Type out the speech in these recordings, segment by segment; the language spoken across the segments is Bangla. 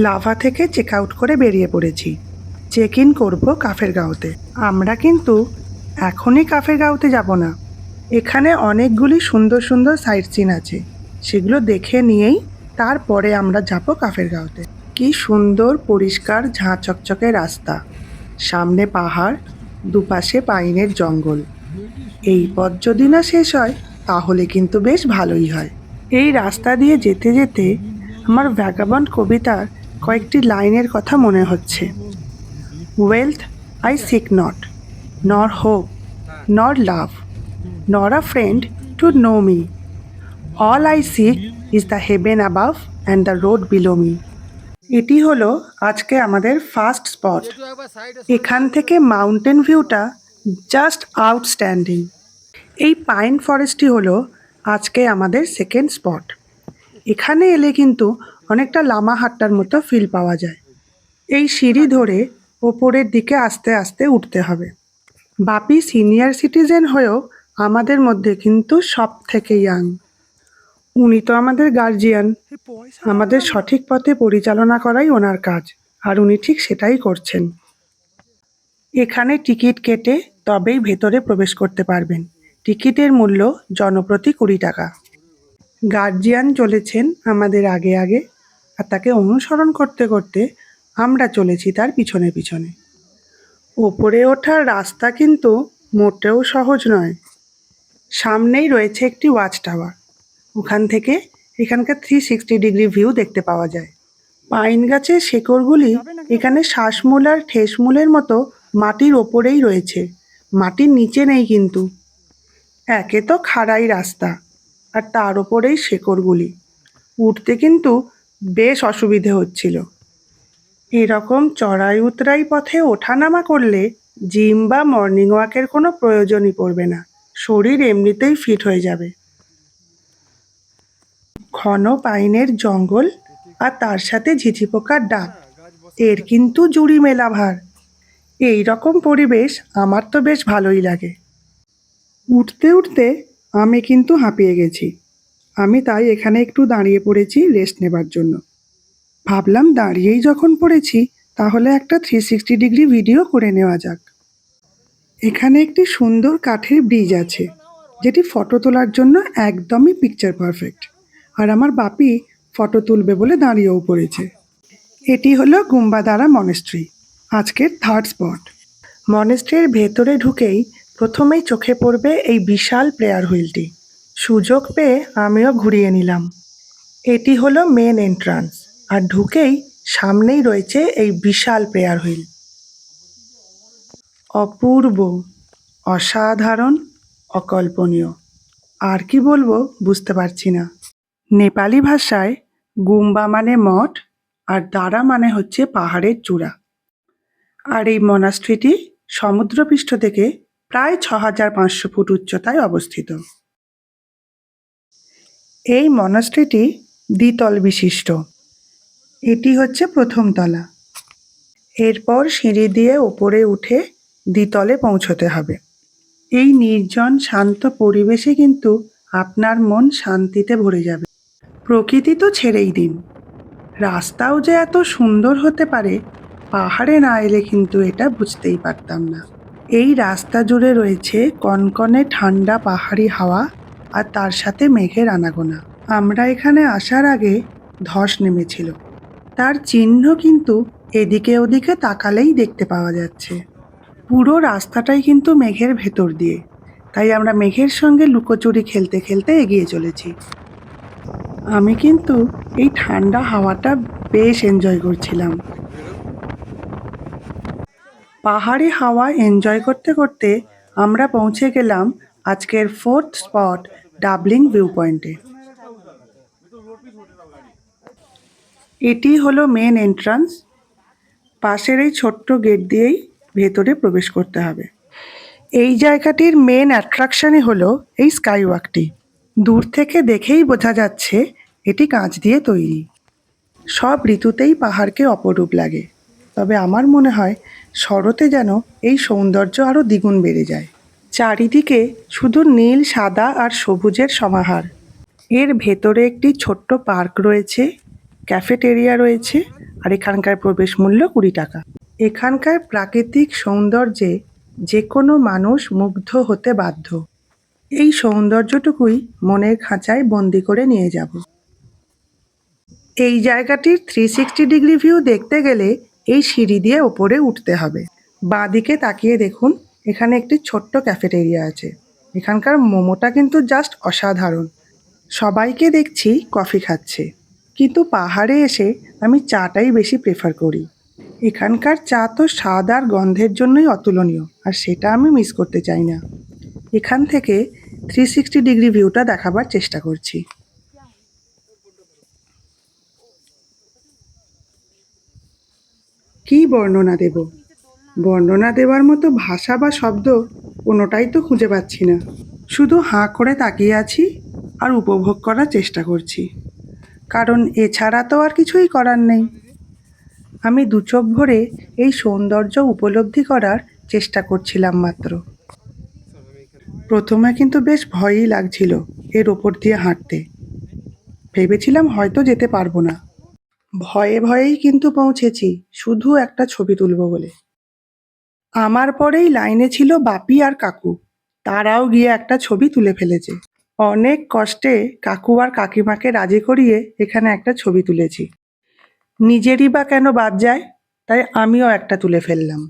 লাভা থেকে চেক আউট করে বেরিয়ে পড়েছি। চেক ইন করবো কাফেরগাঁওতে। আমরা কিন্তু এখনই কাফেরগাঁওতে যাব না। এখানে অনেকগুলি সুন্দর সুন্দর সাইট সিন আছে, সেগুলো দেখে নিয়েই তারপরে আমরা যাব কাফেরগাঁওতে। কি সুন্দর পরিষ্কার ঝাঁ চকচকে রাস্তা, সামনে পাহাড়, দুপাশে পাইনের জঙ্গল। এই পথ যদি না শেষ হয় তাহলে কিন্তু বেশ ভালোই হয়। এই রাস্তা দিয়ে যেতে যেতে আমার ভ্যাগাবন্ড কবিতার কয়েকটি লাইনের কথা মনে হচ্ছে। Wealth I seek not, nor hope, nor love, nor a friend to know me. All I seek is the heaven above and the road below me. এটি হলো আজকে আমাদের ফার্স্ট স্পট। এখান থেকে মাউন্টেন ভিউটা জাস্ট আউটস্ট্যান্ডিং। এই পাইন ফরেস্টটি হলো আজকে আমাদের সেকেন্ড স্পট। এখানে এলে কিন্তু অনেকটা লামা হাট্টার মতো ফিল পাওয়া যায়। এই সিঁড়ি ধরে ওপরের দিকে আস্তে আস্তে উঠতে হবে। বাপি সিনিয়র সিটিজেন হয়েও আমাদের মধ্যে কিন্তু সব থেকে ইয়াং। উনি তো আমাদের গার্জিয়ান, আমাদের সঠিক পথে পরিচালনা করাই ওনার কাজ, আর উনি ঠিক সেটাই করছেন। এখানে টিকিট কেটে তবেই ভেতরে প্রবেশ করতে পারবেন। টিকিটের মূল্য জনপ্রতি 20 টাকা। গার্জিয়ান চলেছেন আমাদের আগে আগে, আর তাকে অনুসরণ করতে করতে আমরা চলেছি তার পিছনে পিছনে। ওপরে ওঠার রাস্তা কিন্তু মোটেও সহজ নয়। সামনেই রয়েছে একটি ওয়াচ টাওয়ার, ওখান থেকে এখানকার 360 ডিগ্রি ভিউ দেখতে পাওয়া যায়। পাইন গাছের শেকড়গুলি এখানে শ্বাসমূল আর ঠেসমূলের মতো মাটির ওপরেই রয়েছে, মাটির নিচে নেই কিন্তু। একে তো খাড়াই রাস্তা, আর তার ওপরেই শেকড়গুলি, উঠতে কিন্তু বেশ অসুবিধে হচ্ছিল। এরকম চড়াই উতরাই পথে ওঠানামা করলে জিম বা মর্নিং ওয়াকের কোনো প্রয়োজনই পড়বে না, শরীর এমনিতেই ফিট হয়ে যাবে। ঘন পাইনের জঙ্গল আর তার সাথে ঝিঝি পোকার ডাক, এর কিন্তু জুড়ি মেলা ভার। এই রকম পরিবেশ আমার তো বেশ ভালোই লাগে। উঠতে উঠতে আমি কিন্তু হাঁপিয়ে গেছি। আমি তাই এখানে একটু দাঁড়িয়ে পড়েছি রেস্ট নেবার জন্য। ভাবলাম দাঁড়িয়েই যখন পড়েছি তাহলে একটা 360 ডিগ্রি ভিডিও করে নেওয়া যাক। এখানে একটি সুন্দর কাঠের ব্রিজ আছে, যেটি ফটো তোলার জন্য একদমই পিকচার পারফেক্ট। আর আমার বাপি ফটো তুলবে বলে দাঁড়িয়েও পড়েছে। এটি হলো গুম্বাদারা মনেস্ট্রি, আজকের থার্ড স্পট। মনেস্ট্রির ভেতরে ঢুকেই প্রথমেই চোখে পড়বে এই বিশাল প্রেয়ার হুইলটি। সুযোগ পেয়ে আমিও ঘুরিয়ে নিলাম। এটি হলো মেন এন্ট্রান্স, আর ঢুকেই সামনেই রয়েছে এই বিশাল প্রেয়ার হুইল। অপূর্ব, অসাধারণ, অকল্পনীয়, আর কি বলবো বুঝতে পারছি না। নেপালি ভাষায় গুম্বা মানে মঠ, আর দারা মানে হচ্ছে পাহাড়ের চূড়া। আর এই মনাস্ট্রিটি সমুদ্রপৃষ্ঠ থেকে প্রায় 6500 ফুট উচ্চতায় অবস্থিত। এই মনাস্ট্রিটি দ্বিতল বিশিষ্ট। এটি হচ্ছে প্রথম তলা। এরপর সিঁড়ি দিয়ে ওপরে উঠে দ্বিতলে পৌঁছতে হবে। এই নির্জন শান্ত পরিবেশে কিন্তু আপনার মন শান্তিতে ভরে যাবে। প্রকৃতি তো ছেড়েই দিন, রাস্তাও যে এত সুন্দর হতে পারে পাহাড়ে না এলে কিন্তু এটা বুঝতেই পারতাম না। এই রাস্তা জুড়ে রয়েছে কনকনে ঠান্ডা পাহাড়ি হাওয়া, আর তার সাথে মেঘের আনাগোনা। আমরা এখানে আসার আগে ধস নেমেছিল, তার চিহ্ন কিন্তু এদিকে ওদিকে তাকালেই দেখতে পাওয়া যাচ্ছে। পুরো রাস্তাটাই কিন্তু মেঘের ভেতর দিয়ে, তাই আমরা মেঘের সঙ্গে লুকোচুরি খেলতে খেলতে এগিয়ে চলেছি। আমি কিন্তু এই ঠান্ডা হাওয়াটা বেশ এনজয় করছিলাম। পাহাড়ি হাওয়া এনজয় করতে করতে আমরা পৌঁছে গেলাম আজকের ফোর্থ স্পট, ডাবলিং ভিউ পয়েন্টে। এটি হলো মেন এন্ট্রান্স। পাশের এই ছোট্ট গেট দিয়েই ভেতরে প্রবেশ করতে হবে। এই জায়গাটির মেন অ্যাট্রাকশনই হলো এই স্কাইওয়াকটি। দূর থেকে দেখেই বোঝা যাচ্ছে এটি কাঁচ দিয়ে তৈরি। সব ঋতুতেই পাহাড়কে অপরূপ লাগে, তবে আমার মনে হয় শরতে যেন এই সৌন্দর্য আরও দ্বিগুণ বেড়ে যায়। চারিদিকে শুধু নীল, সাদা আর সবুজের সমাহার। এর ভেতরে একটি ছোট্ট পার্ক রয়েছে, ক্যাফেটেরিয়া রয়েছে, আর এখানকার প্রবেশ মূল্য 20 টাকা। এখানকার প্রাকৃতিক সৌন্দর্যে যে কোনো মানুষ মুগ্ধ হতে বাধ্য। এই সৌন্দর্যটুকুই মনের খাঁচায় বন্দি করে নিয়ে যাব। এই জায়গাটির 360 ডিগ্রি ভিউ দেখতে গেলে এই সিঁড়ি দিয়ে ওপরে উঠতে হবে। বাঁদিকে তাকিয়ে দেখুন, এখানে একটি ছোট্ট ক্যাফেটেরিয়া আছে। এখানকার মোমোটা কিন্তু জাস্ট অসাধারণ। সবাইকে দেখছি কফি খাচ্ছে, কিন্তু পাহাড়ে এসে আমি চাটাই বেশি প্রেফার করি। এখানকার চা তো স্বাদ আর গন্ধের জন্যই অতুলনীয়, আর সেটা আমি মিস করতে চাই না। এখান থেকে 360 ডিগ্রি ভিউটা দেখাবার চেষ্টা করছি। কী বর্ণনা দেব? বর্ণনা দেওয়ার মতো ভাষা বা শব্দ কোনোটাই তো খুঁজে পাচ্ছি না। শুধু হাঁ করে তাকিয়ে আছি আর উপভোগ করার চেষ্টা করছি, কারণ এছাড়া তো আর কিছুই করার নেই। আমি দু চোখ ভরে এই সৌন্দর্য উপলব্ধি করার চেষ্টা করছিলাম মাত্র। প্রথমে কিন্তু বেশ ভয়ই লাগছিল এর ওপর দিয়ে হাঁটতে। ভেবেছিলাম হয়তো যেতে পারবো না। ভয়ে ভয়েই কিন্তু পৌঁছেছি, শুধু একটা ছবি তুলবো বলে। আমার পরেই লাইনে ছিল বাপি আর কাকু। তারাও গিয়ে একটা ছবি তুলে ফেলেছে। অনেক কষ্টে কাকু আর কাকিমাকে রাজি করিয়ে এখানে একটা ছবি তুলেছি। নিজেরই বা কেন বাদ যায়, তাই আমিও একটা তুলে ফেললাম।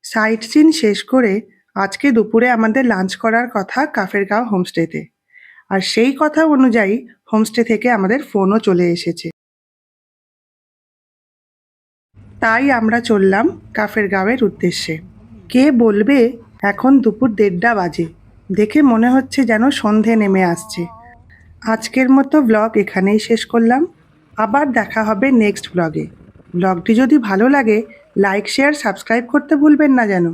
সাইট সিন শেষ করে আজকে দুপুরে আমাদের লাঞ্চ করার কথা কাফেরগাঁও হোমস্টেতে, আর সেই কথা অনুযায়ী হোমস্টে থেকে আমাদের ফোনও চলে এসেছে। তাই আমরা চললাম কাফেরগাঁওয়ের উদ্দেশ্যে। কে বলবে এখন দুপুর 1:30 বাজে, দেখে মনে হচ্ছে যেন সন্ধে নেমে আসছে। আজকের মতো ব্লগ এখানেই শেষ করলাম। আবার দেখা হবে নেক্সট ব্লগে। ব্লগটি যদি ভালো লাগে লাইক শেয়ার সাবস্ক্রাইব করতে ভুলবেন না যেন।